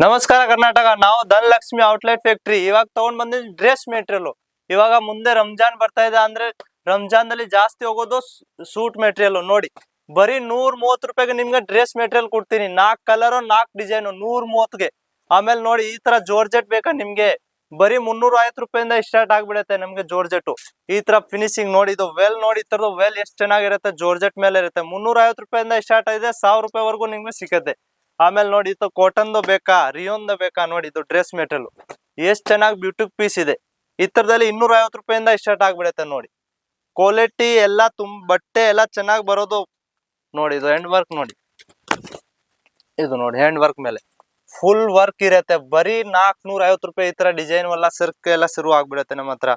ನಮಸ್ಕಾರ ಕರ್ನಾಟಕ. ನಾವು Dhanalakshmi outlet factory ಇವಾಗ ತಗೊಂಡ್ ಬಂದಿದ್ ಡ್ರೆಸ್ ಮೆಟೀರಿಯಲ್. ಇವಾಗ ಮುಂದೆ ರಂಜಾನ್ ಬರ್ತಾ ಇದೆ ಅಂದ್ರೆ ರಂಜಾನ್ದಲ್ಲಿ ಜಾಸ್ತಿ ಹೋಗೋದು ಸೂಟ್ ಮೆಟೀರಿಯಲ್. ನೋಡಿ ಬರೀ 130 ರೂಪಾಯಿಗೆ ನಿಮ್ಗೆ ಡ್ರೆಸ್ ಮೆಟೀರಿಯಲ್ ಕೊಡ್ತೀನಿ. 4 ಕಲರ್ 4 ಡಿಸೈನ್ 130ಗೆ. ಆಮೇಲೆ ನೋಡಿ ಈ ತರ ಜೋರ್ಜೆಟ್ ಬೇಕಾ ನಿಮ್ಗೆ, ಬರೀ 350 ರೂಪಾಯಿಂದ ಸ್ಟಾರ್ಟ್ ಆಗ್ಬಿಡುತ್ತೆ ನಮ್ಗೆ ಜೋರ್ಜೆಟ್. ಈ ತರ ಫಿನಿಶಿಂಗ್ ನೋಡಿ, ಇದು ವೆಲ್ ನೋಡಿ, ಈ ತರದ್ದು ವೆಲ್ ಎಷ್ಟು ಚೆನ್ನಾಗಿರುತ್ತೆ, ಜೋರ್ಜೆಟ್ ಮೇಲೆ ಇರುತ್ತೆ. 350 ರೂಪಾಯಿಂದ ಸ್ಟಾರ್ಟ್ ಆಗಿದೆ, 1000 ರೂಪಾಯಿವರೆಗೂ ನಿಮ್ಗೆ ಸಿಗುತ್ತೆ. ಆಮೇಲೆ ನೋಡಿ ಇದು ಕಾಟನ್ದು ಬೇಕಾ, ರಿಯೋನ್ದು ಬೇಕಾ, ನೋಡಿ ಇದು ಡ್ರೆಸ್ ಮೆಟೀರಿಯಲ್ ಎಷ್ಟು ಚೆನ್ನಾಗಿ ಬ್ಯೂಟಿ ಪೀಸ್ ಇದೆ. ಈ ತರದಲ್ಲಿ 250 ರೂಪಾಯಿಂದ ಸ್ಟಾರ್ಟ್ ಆಗ್ಬಿಡುತ್ತೆ. ನೋಡಿ ಕ್ವಾಲಿಟಿ ಎಲ್ಲ ಬಟ್ಟೆ ಎಲ್ಲ ಚೆನ್ನಾಗಿ ಬರೋದು. ನೋಡಿ ಇದು ಹ್ಯಾಂಡ್ ವರ್ಕ್, ನೋಡಿ ಇದು ನೋಡಿ ಹ್ಯಾಂಡ್ ವರ್ಕ್ ಮೇಲೆ ಫುಲ್ ವರ್ಕ್ ಇರತ್ತೆ. ಬರೀ 450 ರೂಪಾಯಿ. ಈ ತರ ಡಿಸೈನ್ ಎಲ್ಲ ಸರ್ಕ್ ಎಲ್ಲ ಶುರು ಆಗ್ಬಿಡುತ್ತೆ ನಮ್ಮ ಹತ್ರ.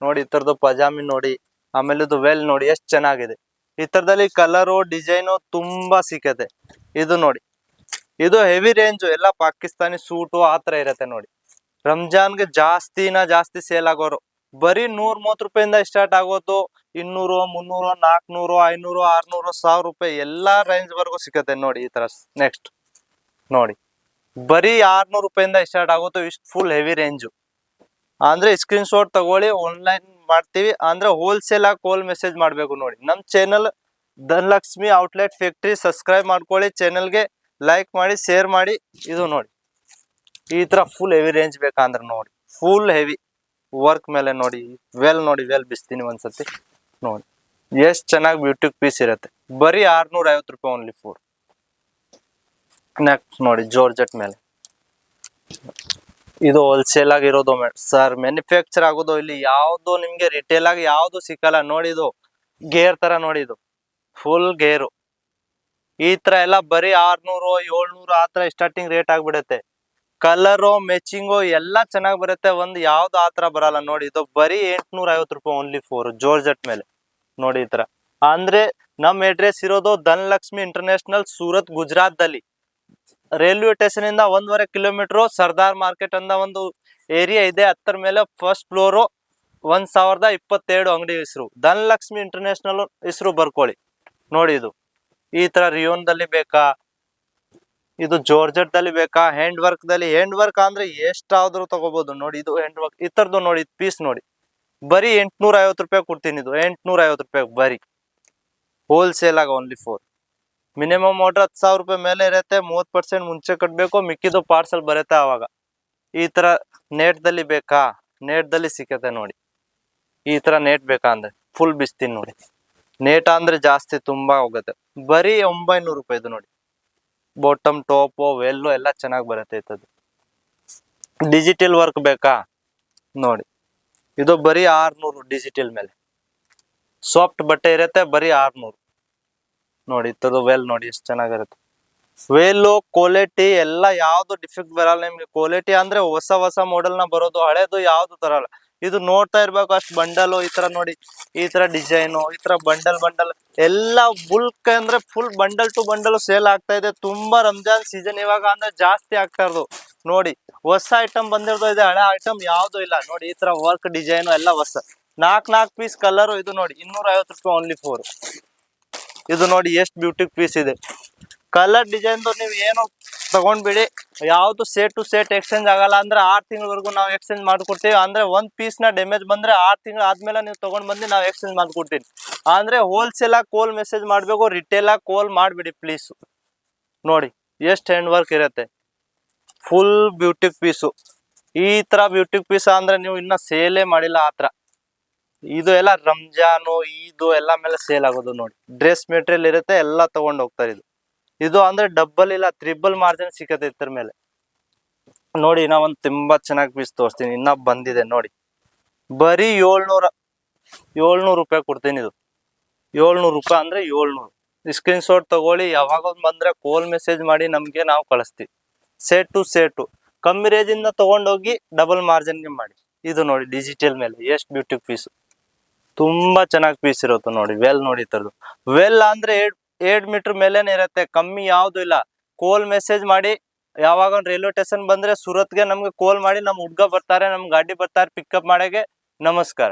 ನೋಡಿ ಈ ತರದ್ದು ಪಜಾಮಿ ನೋಡಿ, ಆಮೇಲೆ ಇದು ವೆಲ್ ನೋಡಿ ಎಷ್ಟು ಚೆನ್ನಾಗಿದೆ. ಈ ತರದಲ್ಲಿ ಕಲರು ಡಿಸೈನು ತುಂಬಾ ಸಿಕ್ಕತ್ತೆ. ಇದು ನೋಡಿ, ಇದು ಹೆವಿ ರೇಂಜ್ ಎಲ್ಲ ಪಾಕಿಸ್ತಾನಿ ಸೂಟು ಆತರ ಇರತ್ತೆ. ನೋಡಿ ರಂಜಾನ್ಗೆ ಜಾಸ್ತಿ ಸೇಲ್ ಆಗೋರು. ಬರೀ 130 ರೂಪಾಯಿಂದ ಸ್ಟಾರ್ಟ್ ಆಗೋದು 200, 300, 400, 500, 600, 1000 ರೂಪಾಯಿ ಎಲ್ಲಾ ರೇಂಜ್ ವರೆಗೂ ಸಿಕ್ಕತ್ತೆ. ನೋಡಿ ಈ ತರ ನೆಕ್ಸ್ಟ್ ನೋಡಿ ಬರೀ 600 ರೂಪಾಯಿಂದ ಸ್ಟಾರ್ಟ್ ಆಗೋದು. ಇಷ್ಟು ಫುಲ್ ಹೆವಿ ರೇಂಜು. ಅಂದ್ರೆ ಸ್ಕ್ರೀನ್ ಶಾಟ್ ತಗೊಳ್ಳಿ, ಆನ್ಲೈನ್ ಮಾಡ್ತೀವಿ ಅಂದ್ರೆ ಹೋಲ್ಸೇಲ್ ಆಗಿ ಕಾಲ್ ಮೆಸೇಜ್ ಮಾಡ್ಬೇಕು. ನೋಡಿ ನಮ್ channel Dhanalakshmi outlet factory subscribe ಮಾಡ್ಕೊಳ್ಳಿ, ಚಾನಲ್ಗೆ ಲೈಕ್ ಮಾಡಿ, ಶೇರ್ ಮಾಡಿ. ಇದು ನೋಡಿ ಈ ತರ ಫುಲ್ ಹೆವಿ ರೇಂಜ್ ಬೇಕಂದ್ರೆ ನೋಡಿ ಫುಲ್ ಹೆವಿ ವರ್ಕ್ ಮೇಲೆ ನೋಡಿ ವೆಲ್ ನೋಡಿ, ವೆಲ್ ಬಿಸ್ತೀನಿ ಒಂದ್ಸತಿ ನೋಡಿ ಎಷ್ಟು ಚೆನ್ನಾಗಿ ಬ್ಯೂಟಿ ಪೀಸ್ ಇರುತ್ತೆ. ಬರೀ 650 ರೂಪಾಯಿ ಓನ್ಲಿ ಫೋರ್. ನೆಕ್ಸ್ಟ್ ನೋಡಿ ಜೋರ್ಜೆಟ್ ಮೇಲೆ, ಇದು ಹೋಲ್ಸೇಲ್ ಆಗಿರೋದು ಸರ್, ಮ್ಯಾನುಫ್ಯಾಕ್ಚರ್ ಆಗೋದು. ಇಲ್ಲಿ ಯಾವ್ದು ನಿಮ್ಗೆ ರಿಟೇಲ್ ಆಗಿ ಯಾವ್ದು ಸಿಕ್ಕಲ್ಲ. ನೋಡಿ ಇದು ಗೇರ್ ತರ ನೋಡಿ, ಇದು ಫುಲ್ ಗೇರು. ಈ ತರ ಎಲ್ಲ ಬರೀ 600, 700 ಆತರ ಸ್ಟಾರ್ಟಿಂಗ್ ರೇಟ್ ಆಗ್ಬಿಡುತ್ತೆ. ಕಲರು ಮ್ಯಾಚಿಂಗು ಎಲ್ಲ ಚೆನ್ನಾಗಿ ಬರುತ್ತೆ, ಒಂದು ಯಾವ್ದು ಆತರ ಬರಲ್ಲ. ನೋಡಿ ಇದು ಬರೀ 850 ರೂಪಾಯಿ ಓನ್ಲಿ ಫೋರ್ ಜೋರ್ಜೆಟ್ ಮೇಲೆ. ನೋಡಿ ಈ ತರ. ಅಂದ್ರೆ ನಮ್ ಅಡ್ರೆಸ್ ಇರೋದು ಧನಲಕ್ಷ್ಮಿ ಇಂಟರ್ನ್ಯಾಷನಲ್, ಸೂರತ್, ಗುಜರಾತ್ ದಲ್ಲಿ. ರೈಲ್ವೆ ಸ್ಟೇಷನ್ ಇಂದ 1.5 ಕಿಲೋಮೀಟರ್ ಸರ್ದಾರ್ ಮಾರ್ಕೆಟ್ ಅಂತ ಒಂದು ಏರಿಯಾ ಇದೆ. ಹತ್ತರ ಮೇಲೆ ಫಸ್ಟ್ ಫ್ಲೋರು, 1022 ಅಂಗಡಿ ಹೆಸರು ಧನಲಕ್ಷ್ಮಿ ಇಂಟರ್ನ್ಯಾಷನಲ್ ಹೆಸರು ಬರ್ಕೊಳ್ಳಿ. ನೋಡಿ ಇದು ಈ ತರ ರಿಯೋನ್ ದಲ್ಲಿ ಬೇಕಾ, ಇದು ಜೋರ್ಜೆಟ್ ದಲ್ಲಿ ಬೇಕಾ, ಹ್ಯಾಂಡ್ ವರ್ಕ್ ದಲ್ಲಿ. ಹ್ಯಾಂಡ್ ವರ್ಕ್ ಅಂದ್ರೆ ಎಷ್ಟಾದ್ರೂ ತಗೋಬಹುದು. ನೋಡಿ ಇದು ಹ್ಯಾಂಡ್ ವರ್ಕ್ ಈ ತರದ್ದು. ನೋಡಿ ಪೀಸ್ ನೋಡಿ ಬರೀ 850 ರೂಪಾಯಿ ಕೊಡ್ತೀನಿ. ಇದು 850 ರೂಪಾಯಿ ಬರೀ ಹೋಲ್ಸೇಲ್ ಆಗ ಓನ್ಲಿ ಫೋರ್. ಮಿನಿಮಮ್ ಆರ್ಡರ್ 10,000 ರೂಪಾಯಿ ಮೇಲೆ ಇರುತ್ತೆ. 30% ಮುಂಚೆ ಕಟ್ಬೇಕು, ಮಿಕ್ಕಿದು ಪಾರ್ಸಲ್ ಬರುತ್ತೆ ಅವಾಗ. ಈ ತರ ನೆಟ್ ದಲ್ಲಿ ಬೇಕಾ, ನೆಟ್ ದಲ್ಲಿ ಸಿಕ್ಕತ್ತೆ. ನೋಡಿ ಈ ತರ ನೆಟ್ ಬೇಕಾ ಅಂದ್ರೆ ಫುಲ್ ಬಿಸ್ತೀನಿ. ನೋಡಿ ನೇಟ ಅಂದ್ರೆ ಜಾಸ್ತಿ ತುಂಬಾ ಹೋಗುತ್ತೆ. ಬರೀ 900 ರೂಪಾಯಿ. ಇದು ನೋಡಿ ಬಾಟಮ್ ಟಾಪ್ ವೆಲ್ಲು ಎಲ್ಲ ಚೆನ್ನಾಗಿ ಬರುತ್ತೆ. ಇತ್ತದು ಡಿಜಿಟಲ್ ವರ್ಕ್ ಬೇಕಾ, ನೋಡಿ ಇದು ಬರೀ 600 ಡಿಜಿಟಲ್ ಮೇಲೆ. ಸಾಫ್ಟ್ ಬಟ್ಟೆ ಇರುತ್ತೆ, ಬರೀ 600. ನೋಡಿ ಇತ್ತದು ವೆಲ್ ನೋಡಿ ಎಷ್ಟು ಚೆನ್ನಾಗಿರುತ್ತೆ. ವೆಲ್ಲು ಕ್ವಾಲಿಟಿ ಎಲ್ಲ ಯಾವ್ದು ಡಿಫೆಕ್ಟ್ ಬರಲ್ಲ ನಿಮ್ಗೆ. ಕ್ವಾಲಿಟಿ ಅಂದ್ರೆ ಹೊಸ ಮಾಡೆಲ್ ನ ಬರೋದು, ಹಳೇದು ಯಾವ್ದು ತರಲ್ಲ. ಇದು ನೋಡ್ತಾ ಇರ್ಬೇಕು ಅಷ್ಟು ಬಂಡಲ್. ಈ ತರ ನೋಡಿ ಈ ತರ ಡಿಸೈನು, ಈ ತರ ಬಂಡಲ್ ಎಲ್ಲ ಬುಲ್ಕ್ ಅಂದ್ರೆ full bundle to bundle sale ಆಗ್ತಾ ಇದೆ. ತುಂಬಾ ರಂಜಾನ್ ಸೀಸನ್ ಇವಾಗ ಅಂದ್ರೆ ಜಾಸ್ತಿ ಆಗ್ತಾ ಇರೋದು. ನೋಡಿ ಹೊಸ ಐಟಮ್ ಬಂದಿರೋದು ಇದೆ, ಹಳೆ ಐಟಮ್ ಯಾವ್ದು ಇಲ್ಲ. ನೋಡಿ ಈ ತರ ವರ್ಕ್ ಡಿಸೈನು ಎಲ್ಲ ಹೊಸ 4 ಪೀಸ್ ಕಲರ್. ಇದು ನೋಡಿ 250 ರೂಪಾಯಿ ಓನ್ಲಿ ಫೋರ್. ಇದು ನೋಡಿ ಎಷ್ಟು ಬ್ಯೂಟಿ ಪೀಸ್ ಇದೆ. ಕಲರ್ ಡಿಸೈನ್ ನೀವು ಏನು ತಗೊಂಡ್ಬಿಡಿ, ಯಾವ್ದು ಸೇಟ್ ಟು ಸೇಟ್ ಎಕ್ಸ್ಚೇಂಜ್ ಆಗಲ್ಲ. ಅಂದ್ರೆ 6 ತಿಂಗಳವರೆಗೂ ನಾವು ಎಕ್ಸ್ಚೇಂಜ್ ಮಾಡ್ಕೊಡ್ತೀವಿ. ಅಂದ್ರೆ ಒಂದ್ ಪೀಸ್ ನ ಡ್ಯಾಮೇಜ್ ಬಂದ್ರೆ 6 ತಿಂಗಳು ಆದ್ಮೇಲೆ ನೀವು ತಗೊಂಡ್ ಬಂದು ನಾವು ಎಕ್ಸ್ಚೇಂಜ್ ಮಾಡ್ಕೊಡ್ತೀವಿ. ಅಂದ್ರೆ ಹೋಲ್ಸೇಲ್ ಆಗಿ ಕೋಲ್ ಮೆಸೇಜ್ ಮಾಡ್ಬೇಕು, ರಿಟೇಲ್ ಆಗಿ ಕೋಲ್ ಮಾಡ್ಬಿಡಿ ಪ್ಲೀಸ್. ನೋಡಿ ಎಷ್ಟು ಹ್ಯಾಂಡ್ ವರ್ಕ್ ಇರುತ್ತೆ, ಫುಲ್ ಬ್ಯೂಟಿ ಪೀಸು. ಈ ತರ ಬ್ಯೂಟಿ ಪೀಸ್ ಅಂದ್ರೆ ನೀವು ಇನ್ನ ಸೇಲೇ ಮಾಡಿಲ್ಲ ಆತರ. ಇದು ಎಲ್ಲ ರಂಜಾನು ಇದು ಎಲ್ಲ ಮೇಲೆ ಸೇಲ್ ಆಗೋದು. ನೋಡಿ ಡ್ರೆಸ್ ಮೆಟೀರಿಯಲ್ ಇರುತ್ತೆ, ಎಲ್ಲ ತಗೊಂಡ್ ಹೋಗ್ತಾರೆ. ಇದು ಅಂದ್ರೆ ಡಬಲ್ ಇಲ್ಲ ತ್ರಿಬಲ್ ಮಾರ್ಜಿನ್ ಸಿಕ್ಕತ್ತೆ ಇದ್ರ ಮೇಲೆ. ನೋಡಿ ನಾ ಒಂದ್ ತುಂಬಾ ಚೆನ್ನಾಗಿ ಪೀಸ್ ತೋರಿಸ್ತೀನಿ, ಇನ್ನ ಬಂದಿದೆ ನೋಡಿ. ಬರೀ 700 ರೂಪಾಯಿ ಕೊಡ್ತೀನಿ. ಇದು 700 ರೂಪಾಯಿ ಅಂದ್ರೆ 700. ಸ್ಕ್ರೀನ್ ಶಾಟ್ ತಗೊಳ್ಳಿ, ಯಾವಾಗ ಬಂದ್ರೆ ಕಾಲ್ ಮೆಸೇಜ್ ಮಾಡಿ, ನಮ್ಗೆ ನಾವು ಕಳಿಸ್ತೀವಿ. ಸೇಟ್ ಟು ಸೇಟು ಕಮ್ಮಿ ರೇಂಜ್ ಇಂದ ತಗೊಂಡೋಗಿ ಡಬಲ್ ಮಾರ್ಜಿನ್ಗೆ ಮಾಡಿ. ಇದು ನೋಡಿ ಡಿಜಿಟಲ್ ಮೇಲೆ ಎಷ್ಟು ಬ್ಯೂಟಿ ಪೀಸ್, ತುಂಬಾ ಚೆನ್ನಾಗಿ ಪೀಸ್ ಇರುತ್ತೆ. ನೋಡಿ ವೆಲ್ ನೋಡಿ ತರದು ವೆಲ್ ಅಂದ್ರೆ 8 ಮೀಟರ್ ಮೇಲೇನೆ ಇರುತ್ತೆ, ಕಮ್ಮಿ ಯಾವ್ದು ಇಲ್ಲ. ಕಾಲ್ ಮೆಸೇಜ್ ಮಾಡಿ, ಯಾವಾಗ ರೈಲ್ವೆ ಸ್ಟೇಷನ್ ಬಂದ್ರೆ ಸೂರತ್ಗೆ ನಮ್ಗೆ ಕಾಲ್ ಮಾಡಿ, ನಮ್ ಹುಡ್ಗ ಬರ್ತಾರೆ, ನಮ್ ಗಾಡಿ ಬರ್ತಾರೆ ಪಿಕಪ್ ಮಾಡಕ್ಕೆ. ನಮಸ್ಕಾರ.